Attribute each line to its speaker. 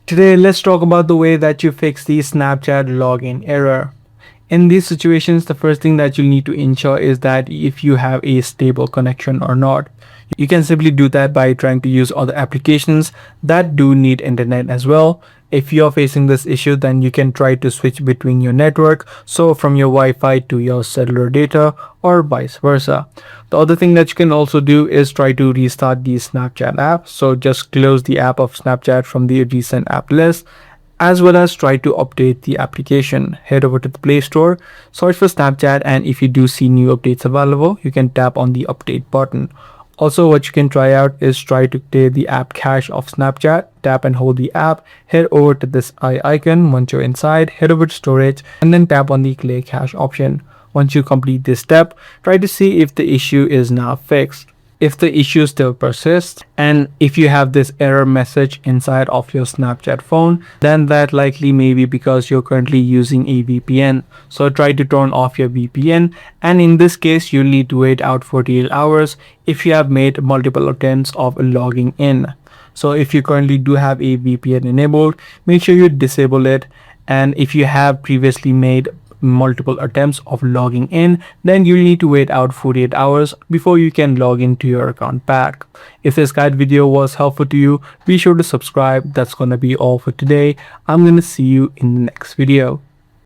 Speaker 1: Today, let's talk about the way that you fix the Snapchat login error. In these situations, the first thing that you need to ensure is that if you have a stable connection or not. You can simply do that by trying to use other applications that do need internet as well. If you're facing this issue, then you can try to switch between your network, so from your Wi-Fi to your cellular data or vice versa. The other thing that you can also do is try to restart the Snapchat app. So just close the app of Snapchat from the recent app list, as well as try to update the application. Head over to the Play Store, search for Snapchat, and if you do see new updates available, you can tap on the update button. Also, what you can try out is try to clear the app cache of Snapchat. Tap and hold the app, head over to this eye icon. Once you're inside, head over to storage and then tap on the clear cache option. Once you complete this step, try to see if the issue is now fixed. If the issue still persists, and if you have this error message inside of your Snapchat phone, then that likely may be because you're currently using a VPN. So try to turn off your VPN, and in this case you'll need to wait out 48 hours if you have made multiple attempts of logging in. So if you currently do have a VPN enabled, make sure you disable it. And if you have previously made multiple attempts of logging in, then you need to wait out 48 hours before you can log into your account back. If this guide video was helpful to you, be sure to subscribe. That's gonna be all for today. I'm gonna see you in the next video.